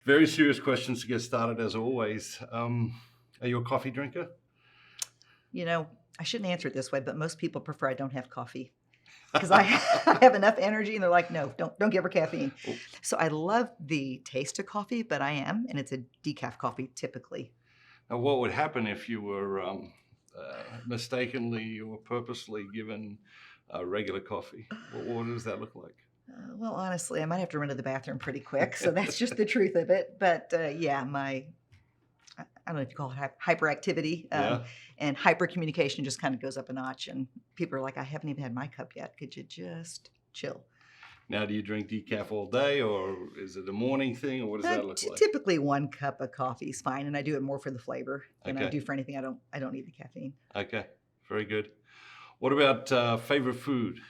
Very serious questions to get started, as always. Are you a coffee drinker? You know, I shouldn't answer it this way, but most people prefer I don't have coffee because I I have enough energy, and they're like, "No, don't give her caffeine." Oh, So I love the taste of coffee, but I am, and it's a decaf coffee typically. now, what would happen if you were mistakenly or purposely given regular coffee? What does that look like? Well, honestly, I might have to run to the bathroom pretty quick, so that's just the truth of it. But yeah, my I don't know if you call it hyperactivity Yeah. and hyper communication just kind of goes up a notch, and people are like, "I haven't even had my cup yet. Could you just chill?" Now, do you drink decaf all day, or is it a morning thing, or what does that look like? Typically, one cup of coffee is fine, and I do it more for the flavor than I Okay. do for anything. I don't need the caffeine. Okay. Very good. What about favorite food?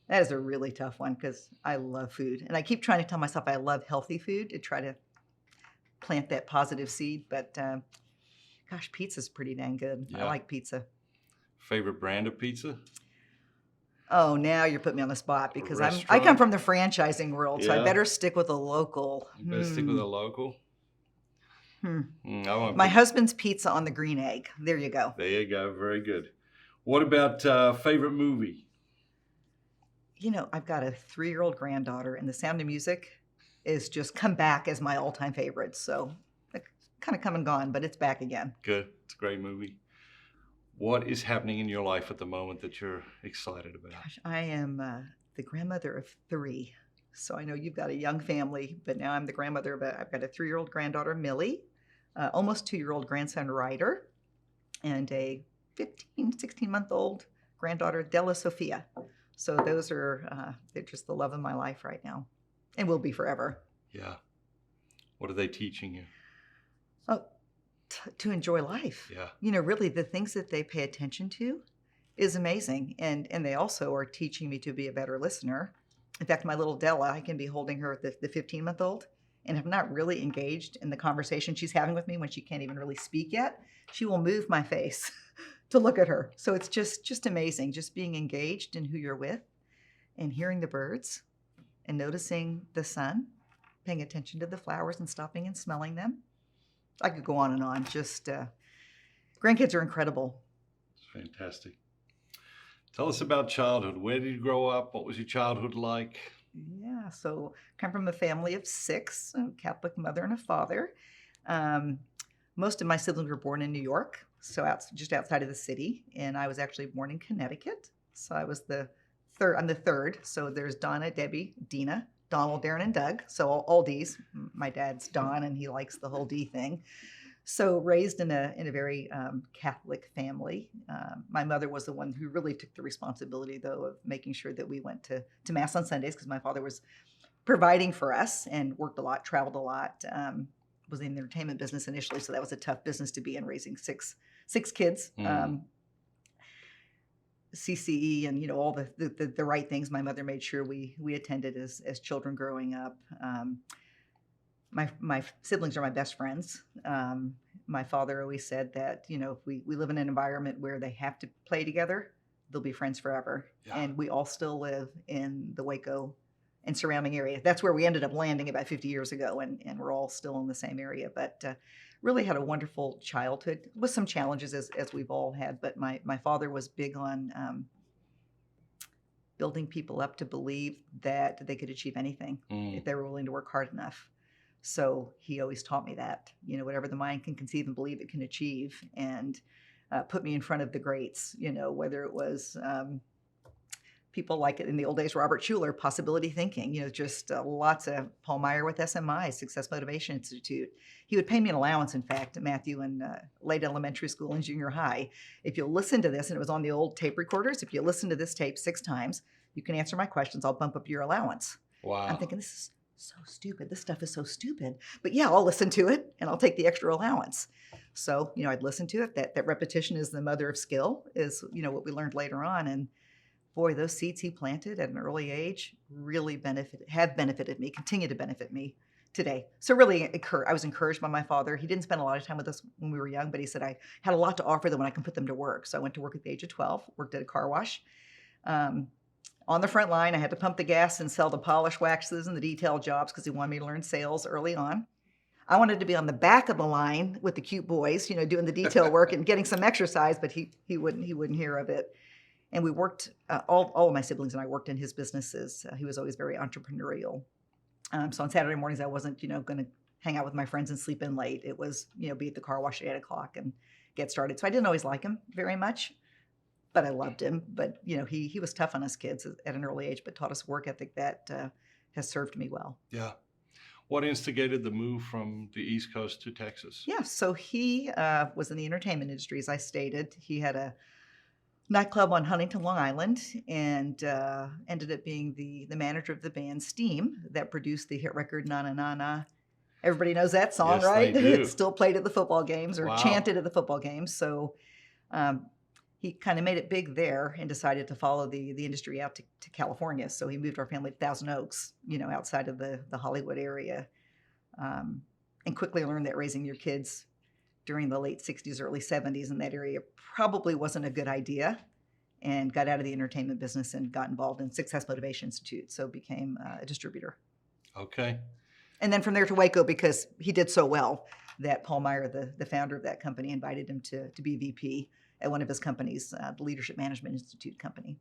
That is a really tough one because I love food, and I keep trying to tell myself I love healthy food to try to plant that positive seed. But gosh, pizza's pretty dang good. I Yeah. like pizza. Favorite brand of pizza? Oh, now you're putting me on the spot A because I come restaurant? from the franchising world, so I Yeah. better stick with a local. You better stick with a local. Hmm. I won't My put. husband's pizza on the green egg. There you go. There you go. Very good. What about favorite movie? I've got a 3-year-old granddaughter, and The Sound of Music is just come back as my all-time favorite. So kind of come and gone, but it's back again. Good. It's a great movie. What is happening in your life at the moment that you're excited about? Gosh, I am the grandmother of 3. So I know you've got a young family, but now I'm the grandmother of I've got a 3-year-old granddaughter, Millie, almost 2-year-old grandson, Ryder, and a 15, 16-month-old granddaughter, Della Sophia. So those are, they're just the love of my life right now and will be forever. Yeah. What are they teaching you? Oh, to enjoy life. Yeah. Really the things that they pay attention to is amazing. And they also are teaching me to be a better listener. In fact, my little Della, I can be holding her, the 15-month-old, and have not really engaged in the conversation she's having with me when she can't even really speak yet. She will move my face to look at her. So it's just amazing, just being engaged in who you're with and hearing the birds and noticing the sun, paying attention to the flowers and stopping and smelling them. I could go on and on. Just grandkids are incredible. It's fantastic. Tell us about childhood. Where did you grow up? What was your childhood like? Yeah, so come from a family of 6, a Catholic mother and a father. Um, most of my siblings were born in New York, so just outside of the city, and I was actually born in Connecticut. So I was the third. I'm the third. So there's Donna, Debbie, Dina, Donald, Darren, and Doug. So all D's. My dad's Don, and he likes the whole D thing. So raised in a very Catholic family. My mother was the one who really took the responsibility, though, of making sure that we went to mass on Sundays because my father was providing for us and worked a lot, traveled a lot. Was in the entertainment business initially, so that was a tough business to be in, raising six kids. CCE and all the right things. My mother made sure we attended as children growing up. My siblings are my best friends. My father always said that if we live in an environment where they have to play together, they'll be friends forever. Yeah. And we all still live in the Waco and surrounding area. That's where we ended up landing about 50 years ago, and we're all still in the same area. But really had a wonderful childhood with some challenges as we've all had. But my father was big on building people up to believe that they could achieve anything if they were willing to work hard enough. So he always taught me that, whatever the mind can conceive and believe it can achieve, and put me in front of the greats, whether it was people like in the old days, Robert Schuller, possibility thinking, just lots of Paul Meyer with SMI, Success Motivation Institute. He would pay me an allowance, in fact, Matthew, in late elementary school and junior high. If you'll listen to this, and it was on the old tape recorders, if you listen to this tape 6 times, you can answer my questions, I'll bump up your allowance. Wow. I'm thinking, this is so stupid. This stuff is so stupid. But yeah, I'll listen to it and I'll take the extra allowance. So, I'd listen to it. That repetition is the mother of skill, is, what we learned later on. And boy, those seeds he planted at an early age really have benefited me, continue to benefit me today. So really, I was encouraged by my father. He didn't spend a lot of time with us when we were young, but he said I had a lot to offer them when I can put them to work. So I went to work at the age of 12, worked at a car wash. On the front line, I had to pump the gas and sell the polish waxes and the detail jobs because he wanted me to learn sales early on. I wanted to be on the back of the line with the cute boys, doing the detail work and getting some exercise, but he wouldn't hear of it. And we worked, all of my siblings and I worked in his businesses. He was always very entrepreneurial. So on Saturday mornings, I wasn't, going to hang out with my friends and sleep in late. It was, be at the car wash at 8 o'clock and get started. So I didn't always like him very much, but I loved him. But, he was tough on us kids at an early age, but taught us work ethic that has served me well. Yeah. What instigated the move from the East Coast to Texas? Yeah, so he was in the entertainment industry, as I stated. He had a nightclub on Huntington, Long Island, and ended up being the manager of the band Steam that produced the hit record Na Na Na Na. Everybody knows that song, Yes, right? they do. It's still played at the football games or Wow. chanted at the football games. So he kind of made it big there and decided to follow the industry out to California. So he moved our family to Thousand Oaks, outside of the Hollywood area, and quickly learned that raising your kids during the late 60s, early 70s in that area probably wasn't a good idea, and got out of the entertainment business and got involved in Success Motivation Institute. So became a distributor. Okay. And then from there to Waco, because he did so well that Paul Meyer, the founder of that company, invited him to be VP at one of his companies, the Leadership Management Institute company.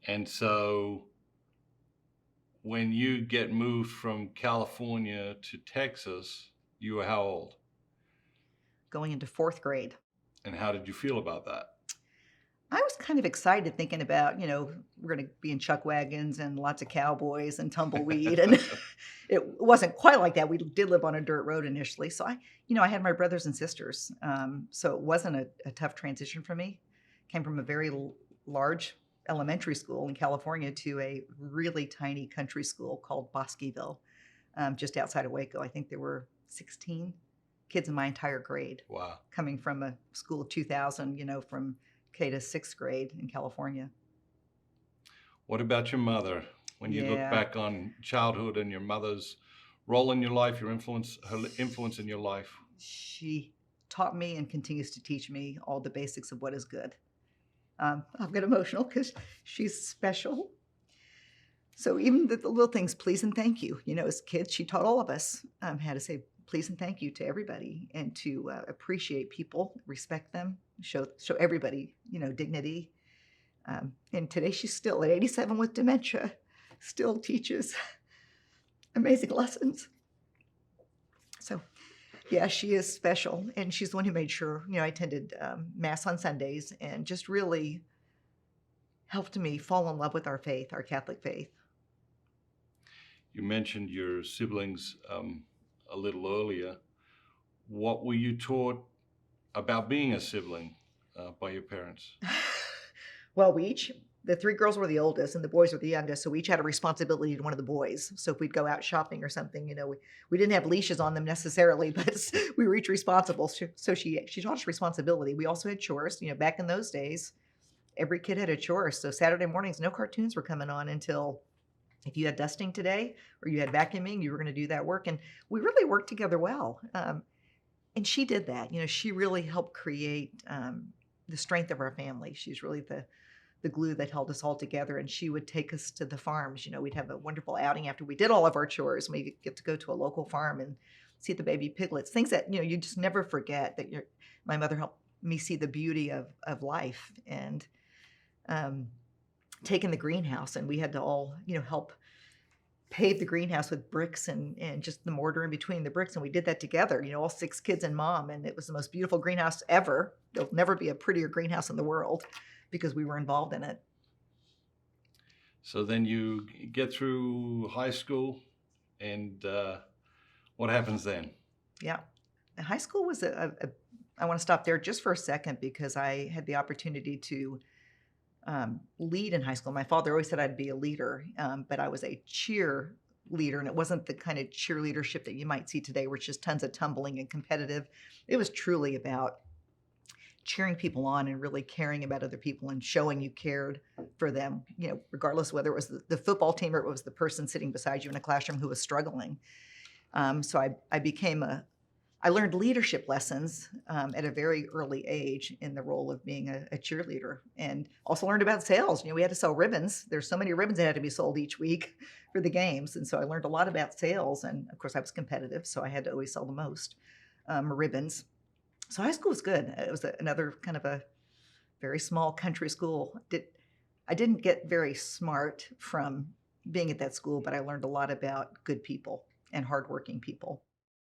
And so when you get moved from California to Texas, you were how old? Going into 4th grade. And how did you feel about that? I was kind of excited thinking about, we're going to be in chuck wagons and lots of cowboys and tumbleweed. And it wasn't quite like that. We did live on a dirt road initially. So I had my brothers and sisters. So it wasn't a tough transition for me. Came from a very large elementary school in California to a really tiny country school called Bosqueville, just outside of Waco. I think there were 16 kids in my entire grade. Wow. Coming from a school of 2,000, from K to 6th grade in California. What about your mother? When you look Yeah. back on childhood and your mother's role in your life, her influence in your life. She taught me and continues to teach me all the basics of what is good. I'll get emotional because she's special. So even the little things, please and thank you. As kids, she taught all of us how to say please and thank you to everybody, and to appreciate people, respect them, show everybody, dignity. And today she's still at 87 with dementia, still teaches amazing lessons. So yeah, she is special. And she's the one who made sure, I attended Mass on Sundays, and just really helped me fall in love with our faith, our Catholic faith. You mentioned your siblings a little earlier. What were you taught about being a sibling by your parents? Well, the 3 girls were the oldest and the boys were the youngest, so we each had a responsibility to one of the boys. So if we'd go out shopping or something, we didn't have leashes on them necessarily, but we were each responsible. So she taught us responsibility. We also had chores. Back in those days, every kid had a chore. So Saturday mornings, no cartoons were coming on until, if you had dusting today or you had vacuuming, you were going to do that work. And we really worked together well. And she did that. She really helped create the strength of our family. She's really the glue that held us all together. And she would take us to the farms. We'd have a wonderful outing after we did all of our chores. We get to go to a local farm and see the baby piglets, things that, you just never forget that my mother helped me see the beauty of life. And taking the greenhouse, and we had to all, help pave the greenhouse with bricks and just the mortar in between the bricks. And we did that together, all 6 kids and mom. And it was the most beautiful greenhouse ever. There'll never be a prettier greenhouse in the world because we were involved in it. So then you get through high school, and what happens then? Yeah. High school was I want to stop there just for a second because I had the opportunity to lead in high school. My father always said I'd be a leader, but I was a cheer leader, and it wasn't the kind of cheerleadership that you might see today where it's just tons of tumbling and competitive. It was truly about cheering people on and really caring about other people and showing you cared for them, regardless whether it was the football team or it was the person sitting beside you in a classroom who was struggling. So I became a I learned leadership lessons at a very early age in the role of being a cheerleader, and also learned about sales. We had to sell ribbons. There's so many ribbons that had to be sold each week for the games, and so I learned a lot about sales. And of course, I was competitive, so I had to always sell the most ribbons. So high school was good. It was another kind of a very small country school. I didn't get very smart from being at that school, but I learned a lot about good people and hardworking people.